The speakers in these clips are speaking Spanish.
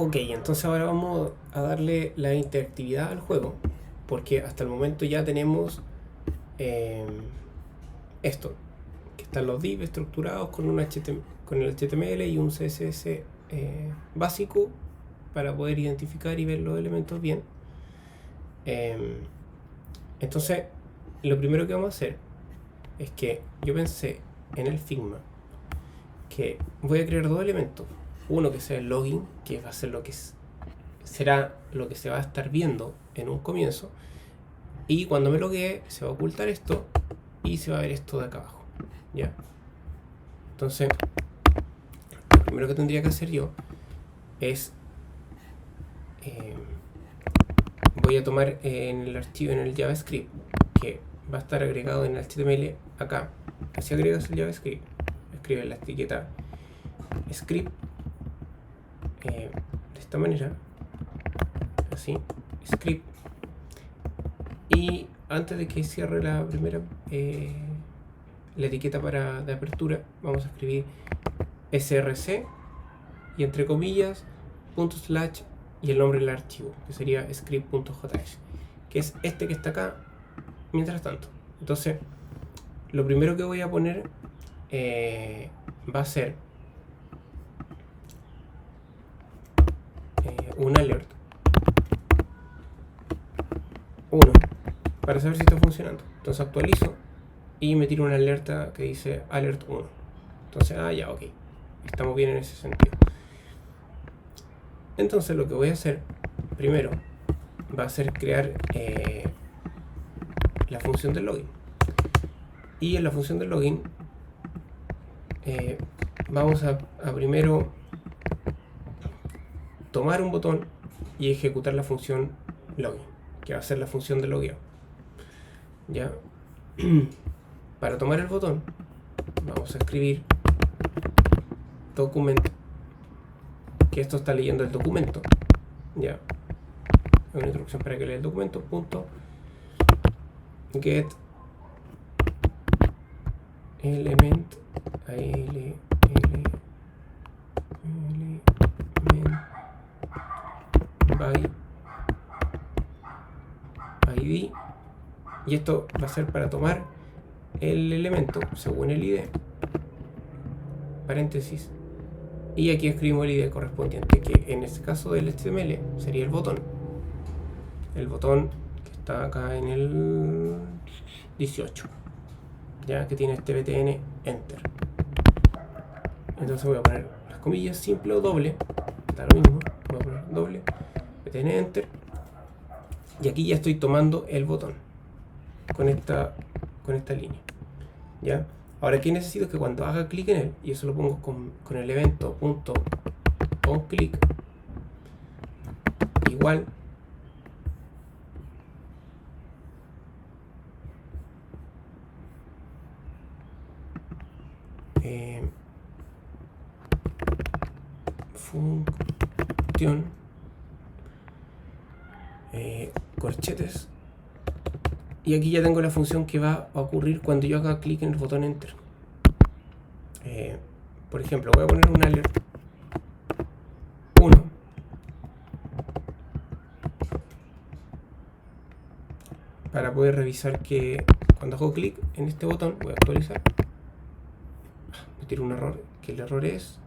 Ok, entonces ahora vamos a darle la interactividad al juego, porque hasta el momento ya tenemos eh, esto, que están los divs estructurados con con el HTML y un CSS básico para poder identificar y ver los elementos bien. Entonces, lo primero que vamos a hacer es que yo pensé en el Figma que voy a crear dos elementos. Uno que sea el login, que va a ser será lo que se va a estar viendo en un comienzo. Y cuando me loguee, se va a ocultar esto y se va a ver esto de acá abajo. ¿Ya? Entonces, lo primero que tendría que hacer yo es voy a tomar en el archivo, en el JavaScript, que va a estar agregado en el HTML acá. Así agregas el JavaScript. Escribe la etiqueta script de esta manera, así, script, y antes de que cierre la primera la etiqueta de apertura, vamos a escribir src y entre comillas // y el nombre del archivo, que sería script.js, que es este que está acá mientras tanto. Entonces, lo primero que voy a poner va a ser un alert 1 para saber si está funcionando. Entonces actualizo y me tiro una alerta que dice alert 1. Entonces, ya, ok, estamos bien en ese sentido. Entonces lo que voy a hacer primero va a ser crear la función del login. Y en la función del login vamos a primero tomar un botón y ejecutar la función login, que va a ser la función de logueo. ¿Ya? Para tomar el botón vamos a escribir documento, que esto está leyendo el documento. Ya, una instrucción para que lea el documento, get element by id, y esto va a ser para tomar el elemento según el id, paréntesis, y aquí escribimos el id correspondiente, que en este caso del HTML sería el botón que está acá en el 18, ya, que tiene este btn enter. Entonces voy a poner las comillas simple o doble, está lo mismo, voy a poner doble, btn enter, y aquí ya estoy tomando el botón con esta línea. ¿Ya? Ahora aquí necesito que cuando haga clic en él, y eso lo pongo con el evento .onClick igual función corchetes, y aquí ya tengo la función que va a ocurrir cuando yo haga clic en el botón enter. Por ejemplo, voy a poner un alert 1 para poder revisar que cuando hago clic en este botón, voy a actualizar, me tiro un error, que el error es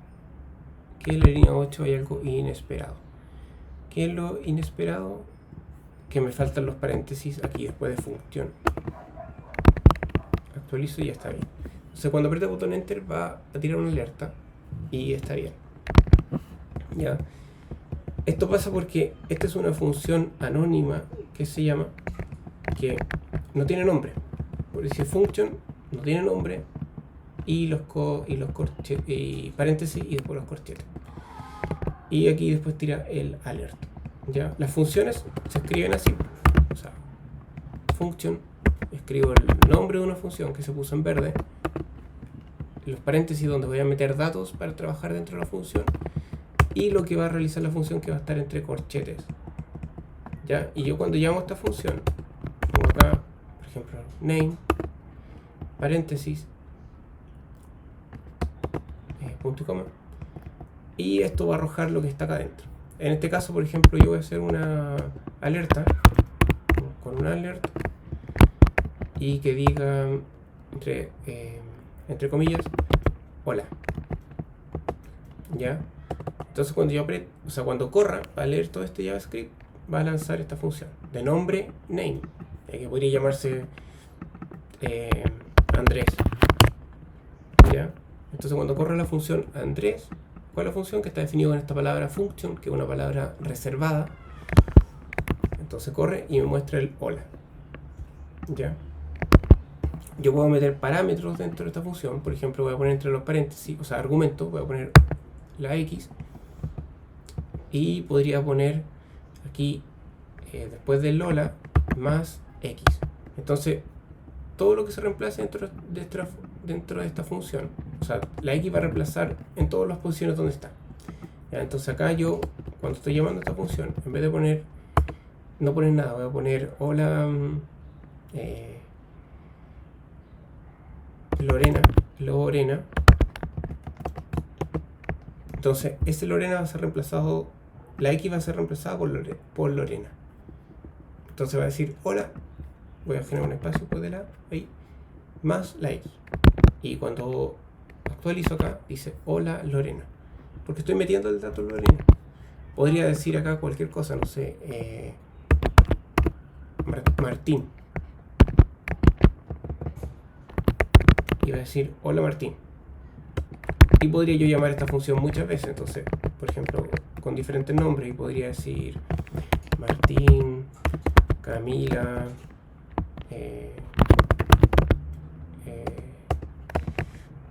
que en la línea 8 hay algo inesperado. ¿Qué es lo inesperado? Que me faltan los paréntesis aquí después de función. Actualizo y ya está bien. Entonces cuando apriete el botón enter va a tirar una alerta y está bien. ¿Ya? Esto pasa porque esta es una función anónima que se llama, que no tiene nombre. Por decir function no tiene nombre, y los corchetes y paréntesis y después los corchetes. Y aquí después tira el alert. ¿Ya? Las funciones se escriben así. O sea, function, escribo el nombre de una función que se puso en verde, los paréntesis donde voy a meter datos para trabajar dentro de la función, y lo que va a realizar la función, que va a estar entre corchetes. ¿Ya? Y yo cuando llamo a esta función, pongo acá, por ejemplo, name, paréntesis, punto y coma, y esto va a arrojar lo que está acá adentro. En este caso, por ejemplo, yo voy a hacer una alerta con un alert y que diga entre comillas hola, ¿ya? Entonces cuando yo apriete, o sea, cuando corra a leer todo este JavaScript, va a lanzar esta función de nombre name, que podría llamarse Andrés, ¿ya? Entonces cuando corre la función Andrés, ¿cuál es la función? Que está definida con esta palabra function, que es una palabra reservada. Entonces corre y me muestra el hola, ¿ya? Yo puedo meter parámetros dentro de esta función. Por ejemplo, voy a poner entre los paréntesis, o sea, argumentos, voy a poner la X y podría poner aquí después del hola más X. Entonces todo lo que se reemplace dentro de esta función, o sea, la X va a reemplazar en todas las posiciones donde está, ¿ya? Entonces acá yo, cuando estoy llamando a esta función, en vez de no poner nada, voy a poner hola Lorena. Entonces ese Lorena va a ser reemplazado, la X va a ser reemplazada por Lorena. Entonces va a decir hola, voy a generar un espacio después de la ahí, más la X. Y cuando actualizo acá, dice hola Lorena, porque estoy metiendo el dato Lorena. Podría decir acá cualquier cosa, no sé, Martín. Y va a decir hola Martín. Y podría yo llamar esta función muchas veces, entonces, por ejemplo, con diferentes nombres, y podría decir Martín, Camila,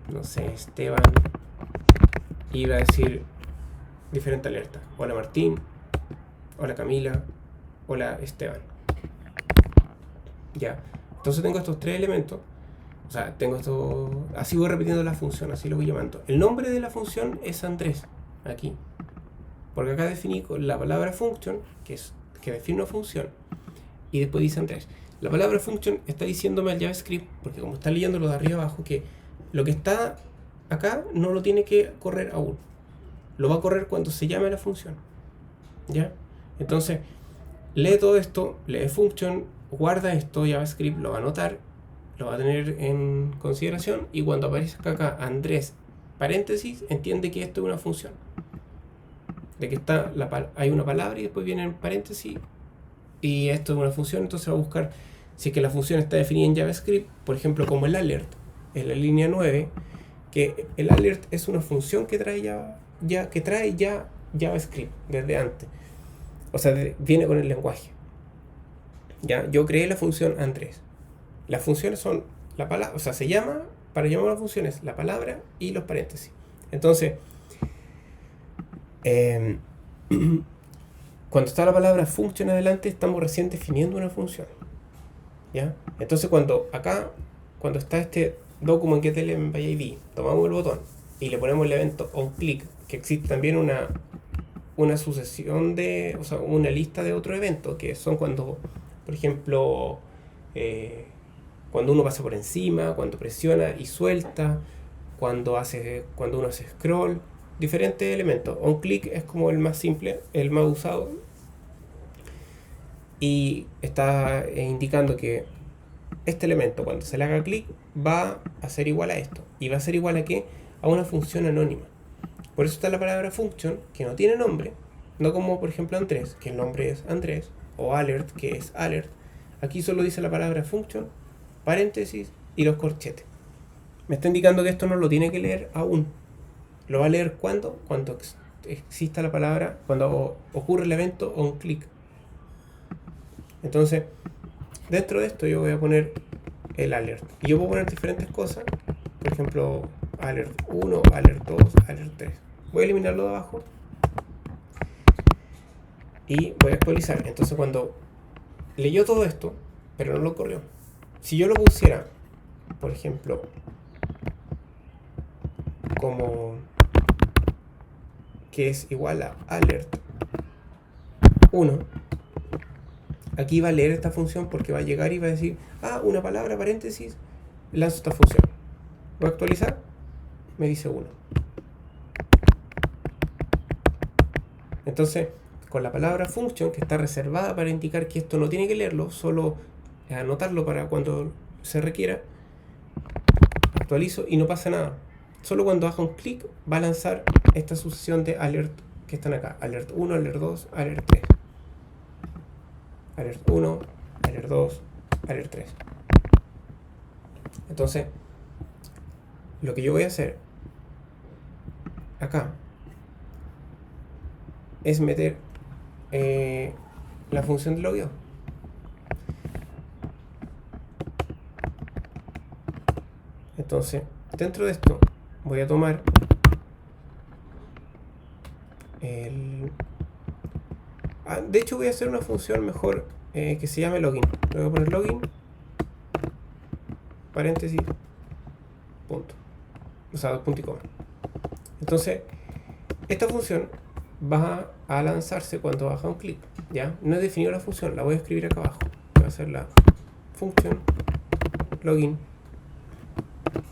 no sé, Esteban, y va a decir diferente alerta. Hola Martín, hola Camila, hola Esteban. Ya, entonces tengo estos tres elementos. O sea, tengo esto, así voy repitiendo la función, así lo voy llamando. El nombre de la función es Andrés, aquí. Porque acá definí con la palabra function, que define una función, y después dice Andrés. La palabra function está diciéndome al JavaScript, porque como está leyendo lo de arriba abajo, que lo que está acá no lo tiene que correr aún. Lo va a correr cuando se llame la función, ¿ya? Entonces, lee todo esto, lee function, guarda esto, JavaScript lo va a anotar, lo va a tener en consideración, y cuando aparezca acá Andrés paréntesis, entiende que esto es una función, de que hay una palabra y después viene en paréntesis y esto es una función. Entonces va a buscar si es que la función está definida en JavaScript, por ejemplo como el alert en la línea 9, que el alert es una función que trae ya JavaScript desde antes, o sea, viene con el lenguaje, ya. Yo creé la función Andrés. Las funciones son la palabra, o sea, se llama, para llamar a las funciones, la palabra y los paréntesis. Entonces, cuando está la palabra function adelante, estamos recién definiendo una función, ¿ya? Entonces, cuando está este document getElement by ID, tomamos el botón y le ponemos el evento onClick, que existe también una sucesión o sea, una lista de otros eventos, que son cuando, por ejemplo, cuando uno pasa por encima, cuando presiona y suelta, cuando uno hace scroll, diferentes elementos. OnClick es como el más simple, el más usado, y está indicando que este elemento, cuando se le haga clic, va a ser igual a esto. ¿Y va a ser igual a qué? A una función anónima. Por eso está la palabra function, que no tiene nombre, no como por ejemplo Andrés, que el nombre es Andrés, o alert, que es alert. Aquí solo dice la palabra function, paréntesis y los corchetes. Me está indicando que esto no lo tiene que leer aún. Lo va a leer cuando exista la palabra, cuando ocurre el evento onClick. Entonces, dentro de esto yo voy a poner el alert. Y yo puedo poner diferentes cosas. Por ejemplo, alert 1, alert 2, alert 3. Voy a eliminarlo de abajo y voy a actualizar. Entonces, cuando leyó todo esto, pero no lo corrió, si yo lo pusiera, por ejemplo, como que es igual a alert 1, aquí va a leer esta función porque va a llegar y va a decir, una palabra, paréntesis, lanzo esta función. Voy a actualizar, me dice 1. Entonces, con la palabra function, que está reservada para indicar que esto no tiene que leerlo, solo anotarlo para cuando se requiera, actualizo y no pasa nada. Solo cuando haga un clic va a lanzar esta sucesión de alert que están acá. Alert 1, alert 2, alert 3. Alert 1, alert 2, alert 3. Entonces, lo que yo voy a hacer acá es meter la función de logueo. Entonces, dentro de esto voy a tomar de hecho voy a hacer una función mejor que se llame login. Le voy a poner login, paréntesis, punto. O sea, punto y coma. Entonces, esta función va a lanzarse cuando baja un clic. ¿Ya? No he definido la función, la voy a escribir acá abajo. Va a ser la función login,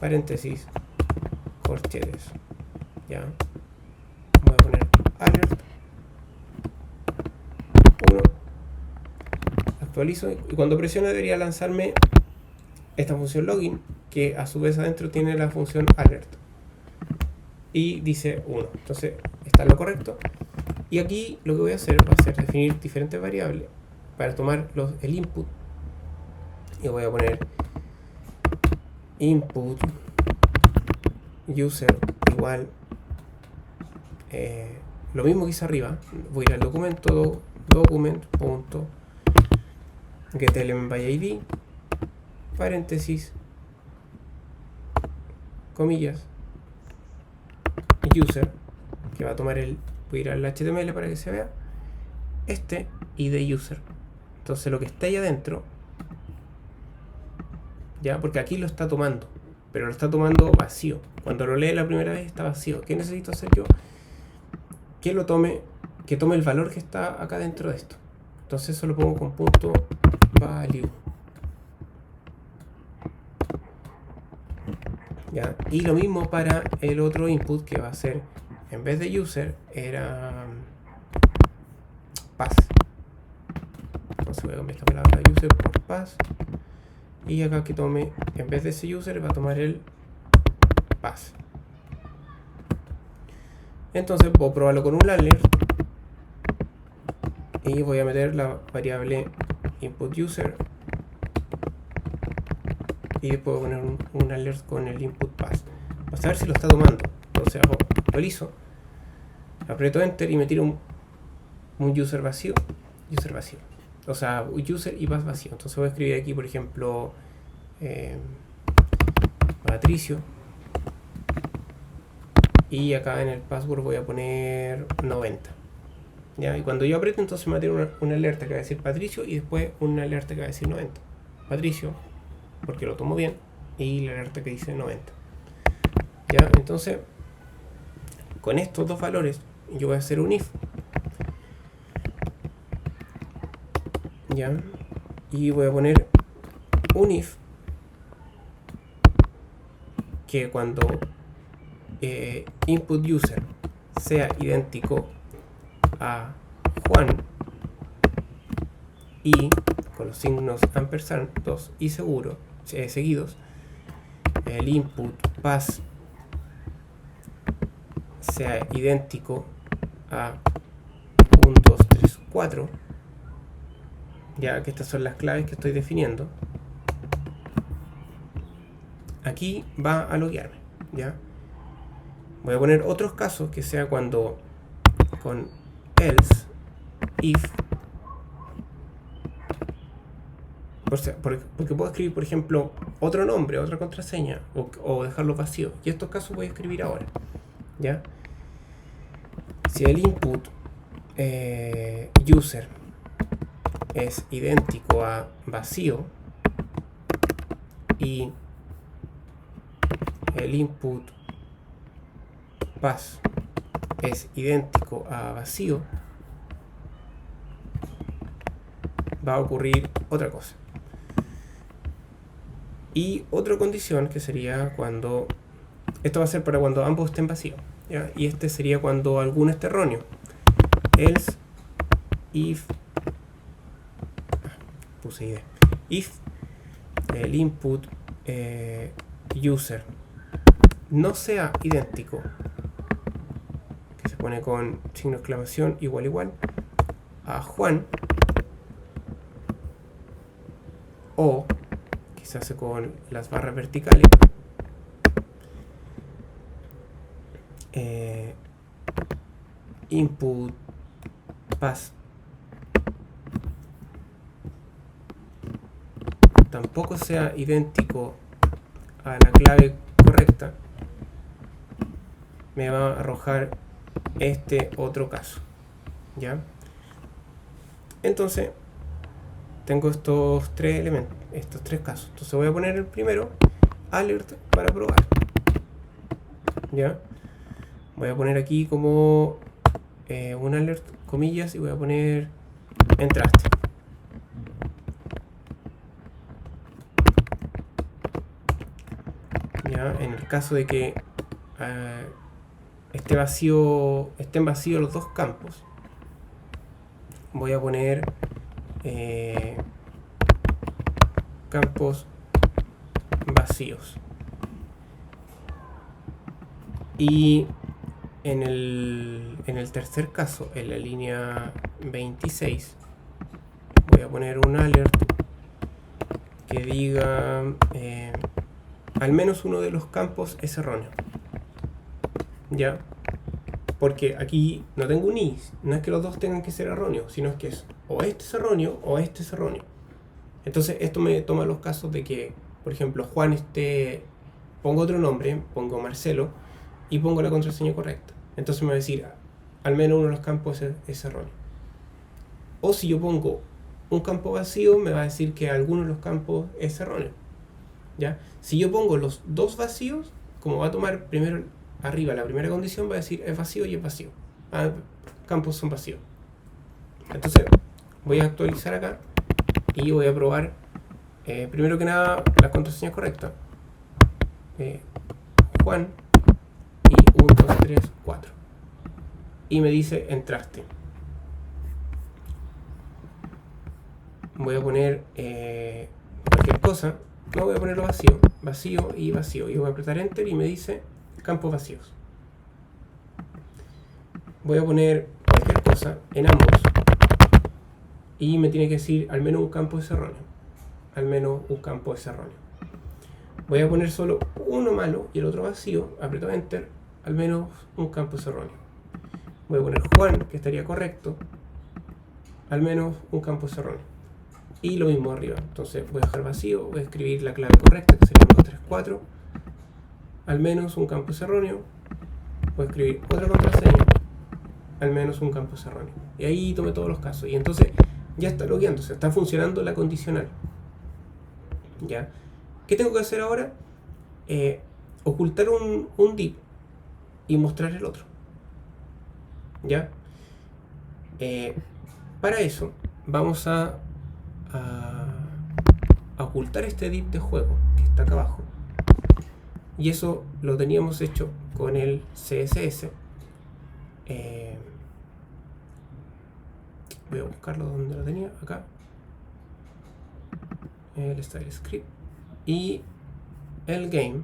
paréntesis, corchetes. ¿Ya? Voy a poner alert 1. Actualizo y cuando presiono debería lanzarme esta función login, que a su vez adentro tiene la función alert y dice 1. Entonces está en lo correcto. Y aquí lo que voy a hacer va a ser definir diferentes variables para tomar el input. Y voy a poner input user igual lo mismo que hice arriba. Voy a ir al documento document.getElementById, paréntesis, comillas, user, que va a tomar voy a ir al HTML para que se vea ID user. Entonces lo que está ahí adentro, ya, porque aquí lo está tomando, pero lo está tomando vacío. Cuando lo lee la primera vez está vacío. ¿Qué necesito hacer yo? Que tome el valor que está acá dentro de esto. Entonces eso lo pongo con punto value. ¿Ya? Y lo mismo para el otro input, que va a ser, en vez de user, era pass. Entonces voy a cambiar esta palabra user por pass. Y acá que tome, en vez de ese user, va a tomar el pass. Entonces puedo probarlo con un alert. Y voy a meter la variable input user. Y después voy a poner un alert con el input pass. Vamos a ver si lo está tomando. Entonces actualizo, aprieto enter y me tiro un user vacío. User vacío. O sea, user y pass vacío. Entonces voy a escribir aquí, por ejemplo, Patricio. Y acá en el password voy a poner 90. ¿Ya? Y cuando yo aprieto, entonces me va a tener una alerta que va a decir Patricio y después una alerta que va a decir 90. Patricio, porque lo tomo bien, y la alerta que dice 90. ¿Ya? Entonces, con estos dos valores, yo voy a hacer un if. ¿Ya? Y voy a poner un if que cuando input user sea idéntico a Juan y con los signos ampersand 2 y seguro seguidos, el input pass sea idéntico a 1, 2, 3, 4, ya que estas son las claves que estoy definiendo. Aquí va a loguearme, ¿ya? Voy a poner otros casos que sea cuando con else, if, porque puedo escribir, por ejemplo, otro nombre, otra contraseña, o dejarlo vacío. Y estos casos voy a escribir ahora, ¿ya? Si el input user es idéntico a vacío y el input pass es idéntico a vacío, va a ocurrir otra cosa. Y otra condición que sería cuando, esto va a ser para cuando ambos estén vacíos, ¿ya? Y este sería cuando alguno esté erróneo. else if if el input user no sea idéntico, que se pone con signo de exclamación igual a Juan, o que se hace con las barras verticales, input pass tampoco sea idéntico a la clave correcta, me va a arrojar este otro caso, ¿ya? Entonces tengo estos tres elementos, estos tres casos. Entonces voy a poner el primero, alert, para probar, ¿ya? Voy a poner aquí como un alert, comillas, y voy a poner entraste. ¿Ya? En el caso de que estén vacíos los dos campos, voy a poner campos vacíos. Y en el tercer caso, en la línea 26, voy a poner un alert que diga al menos uno de los campos es erróneo, ¿ya? Porque aquí no tengo un i, no es que los dos tengan que ser erróneos, sino es que es o este es erróneo o este es erróneo. Entonces esto me toma los casos de que, por ejemplo, Juan pongo otro nombre, pongo Marcelo, y pongo la contraseña correcta. Entonces me va a decir, al menos uno de los campos es erróneo. O si yo pongo un campo vacío, me va a decir que alguno de los campos es erróneo, ¿ya? Si yo pongo los dos vacíos, como va a tomar primero arriba la primera condición, va a decir es vacío y es vacío. Campos son vacíos. Entonces voy a actualizar acá y voy a probar primero que nada la contraseña correcta. Juan y 1, 2, 3, 4. Y me dice entraste. Voy a poner cualquier cosa. No voy a ponerlo vacío. Vacío y vacío. Y voy a apretar enter y me dice campos vacíos. Voy a poner cualquier cosa en ambos. Y me tiene que decir al menos un campo es erróneo. Al menos un campo es erróneo. Voy a poner solo uno malo y el otro vacío. Aprieto enter. Al menos un campo es erróneo. Voy a poner Juan, que estaría correcto. Al menos un campo es erróneo. Y lo mismo arriba. Entonces voy a dejar vacío. Voy a escribir la clave correcta, que sería 1, 2, 3, 4. Al menos un campo es erróneo. Voy a escribir otra contraseña. Al menos un campo es erróneo. Y ahí tomé todos los casos. Y entonces ya está logueándose. Está funcionando la condicional. ¿Ya? ¿Qué tengo que hacer ahora? Ocultar un div y mostrar el otro. ¿Ya? Para eso vamos a ocultar este div de juego que está acá abajo. Y eso lo teníamos hecho con el CSS. Voy a buscarlo donde lo tenía, acá. El style script. Y el game,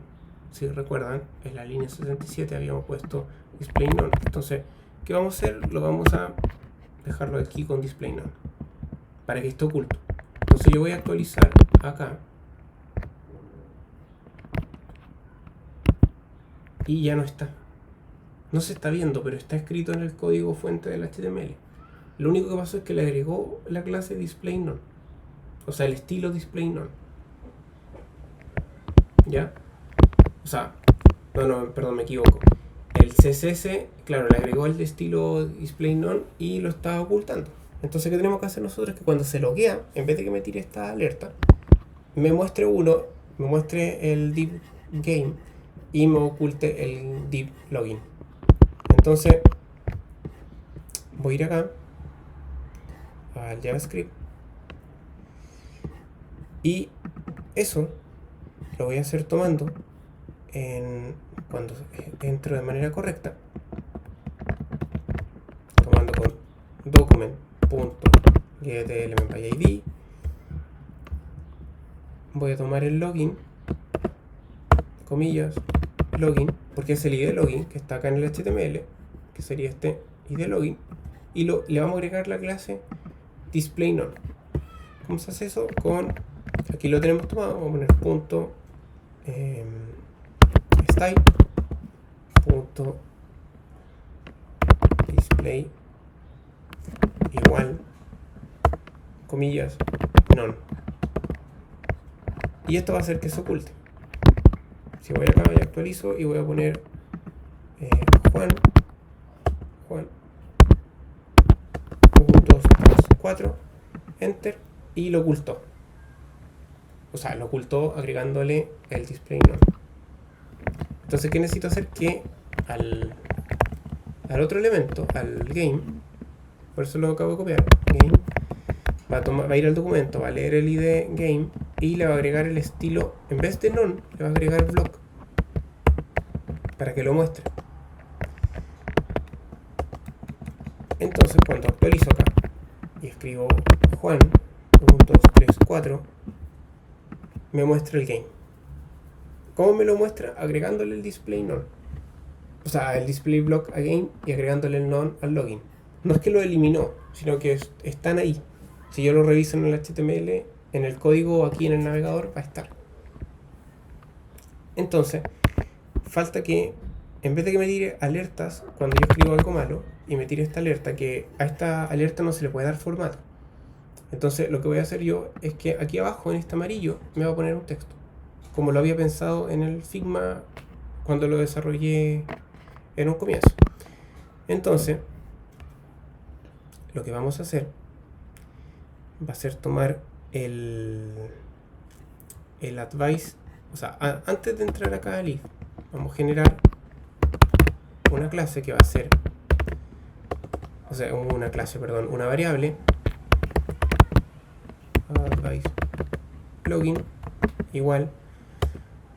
si recuerdan, en la línea 67 habíamos puesto display none. Entonces, ¿qué vamos a hacer? Lo vamos a dejarlo aquí con display none para que esté oculto. Entonces yo voy a actualizar acá y ya no está. No se está viendo, pero está escrito en el código fuente del HTML. Lo único que pasó es que le agregó la clase display none, o sea, el estilo display none. ¿Ya? O sea, perdón, me equivoco. El CSS, claro, le agregó el estilo display none y lo está ocultando. Entonces, ¿qué tenemos que hacer nosotros? Que cuando se loguea, en vez de que me tire esta alerta, me muestre el div game y me oculte el div login. Entonces, voy a ir acá al JavaScript y eso lo voy a hacer tomando cuando entro de manera correcta, tomando con document.getElementById. Voy a tomar el login, comillas, login, porque es el ID login que está acá en el HTML, que sería este ID login, y le vamos a agregar la clase displayNone. ¿Cómo se hace eso? Aquí lo tenemos tomado, vamos a poner punto style punto display igual comillas none, y esto va a hacer que se oculte. Si voy acá y actualizo y voy a poner Juan 1, 2, 3, 4, enter, y lo ocultó. O sea, lo ocultó agregándole el display none. Entonces, ¿qué necesito hacer? Que al otro elemento, al game, por eso lo acabo de copiar, game, va a ir al documento, va a leer el ID game y le va a agregar el estilo, en vez de none, le va a agregar block para que lo muestre. Entonces, cuando actualizo acá y escribo Juan 1, 2, 3, 4, me muestra el game. ¿Cómo me lo muestra? Agregándole el display none. O sea, el display block again y agregándole el none al login. No es que lo eliminó, sino que están ahí. Si yo lo reviso en el HTML, en el código aquí en el navegador, va a estar. Entonces, falta que, en vez de que me tire alertas cuando yo escribo algo malo, y me tire esta alerta, que a esta alerta no se le puede dar formato. Entonces, lo que voy a hacer yo es que aquí abajo, en este amarillo, me va a poner un texto, como lo había pensado en el Figma cuando lo desarrollé en un comienzo. Entonces, lo que vamos a hacer va a ser tomar el advice, o sea, antes de entrar acá al if, vamos a generar una clase que va a ser, o sea, una variable advice login igual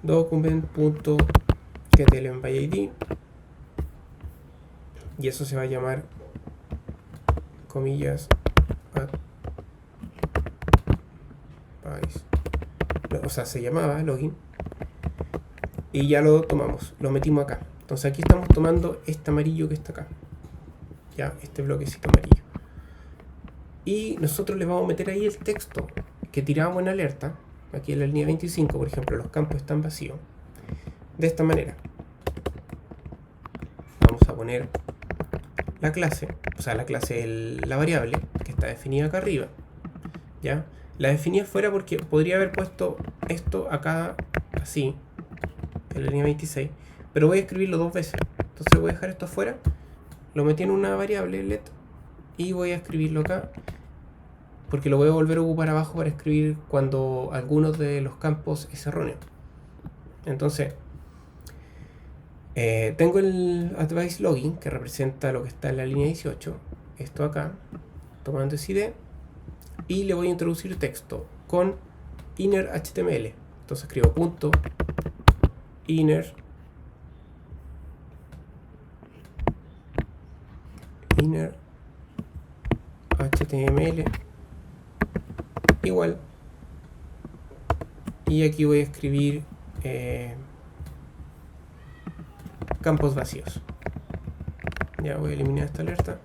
document.getElementById, y eso se va a llamar comillas advice, o sea, se llamaba login, y ya lo tomamos, lo metimos acá. Entonces aquí estamos tomando este amarillo que está acá, ya, este bloquecito amarillo, y nosotros le vamos a meter ahí el texto que tiramos en alerta. Aquí en la línea 25, por ejemplo, los campos están vacíos. De esta manera. Vamos a poner la clase, o sea, la variable que está definida acá arriba. ¿Ya? La definí afuera porque podría haber puesto esto acá así, en la línea 26, pero voy a escribirlo dos veces. Entonces voy a dejar esto afuera, lo metí en una variable let y voy a escribirlo acá, porque lo voy a volver a ocupar abajo para escribir cuando alguno de los campos es erróneo. Entonces, tengo el advice login, que representa lo que está en la línea 18, esto acá, tomando ese ID, y le voy a introducir texto con inner HTML. Entonces escribo punto inner HTML igual, y aquí voy a escribir campos vacíos. Ya voy a eliminar esta alerta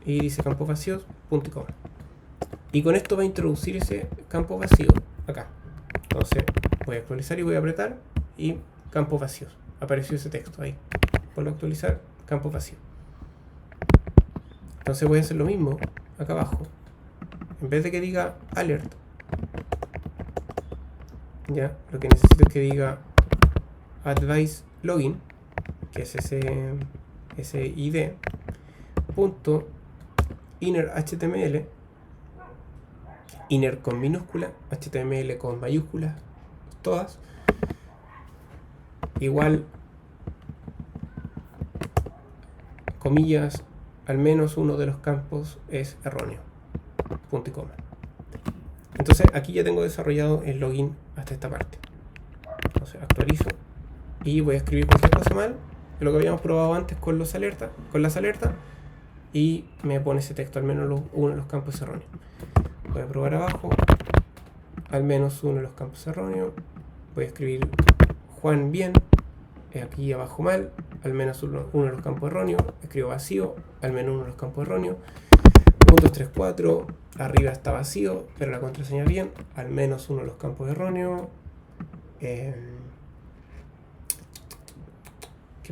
y dice campos vacíos, punto y coma, y con esto va a introducir ese campo vacío acá. Entonces voy a actualizar y voy a apretar, y campos vacíos, apareció ese texto ahí. Vuelvo a actualizar, campos vacíos. Entonces voy a hacer lo mismo acá abajo. En vez de que diga alert, ya, lo que necesito es que diga advice login, que es ese ID, punto inner HTML, inner con minúscula, HTML con mayúsculas, todas, igual, comillas, al menos uno de los campos es erróneo, punto y coma. Entonces aquí ya tengo desarrollado el login hasta esta parte. Entonces actualizo y voy a escribir cualquier cosa mal, lo que habíamos probado antes con las alertas, y me pone ese texto, al menos uno de los campos erróneos. Voy a probar abajo, al menos uno de los campos erróneos. Voy a escribir Juan bien, aquí abajo mal, al menos uno de los campos erróneos. Escribo vacío, al menos uno de los campos erróneos. 1, 2, 3, 4, arriba está vacío, pero la contraseña bien, al menos uno de los campos erróneos. ¿Qué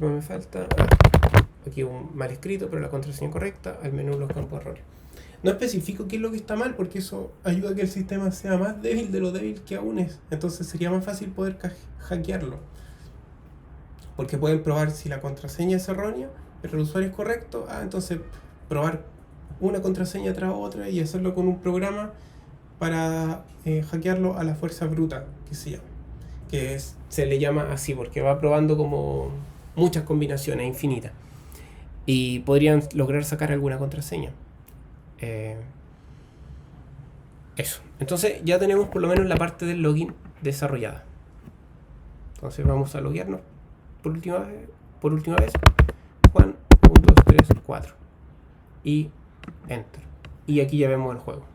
más me falta? Aquí un mal escrito, pero la contraseña correcta, al menos uno de los campos erróneos. No especifico qué es lo que está mal, porque eso ayuda a que el sistema sea más débil de lo débil que aún es. Entonces sería más fácil poder hackearlo. Porque pueden probar si la contraseña es errónea, pero el usuario es correcto. Entonces probar una contraseña tras otra y hacerlo con un programa para hackearlo a la fuerza bruta, que se llama. Se le llama así porque va probando como muchas combinaciones infinitas. Y podrían lograr sacar alguna contraseña. Eso. Entonces ya tenemos por lo menos la parte del login desarrollada. Entonces vamos a loguearnos por última vez. Juan 1, 2, 3, 4. Y Enter. Y aquí ya vemos el juego.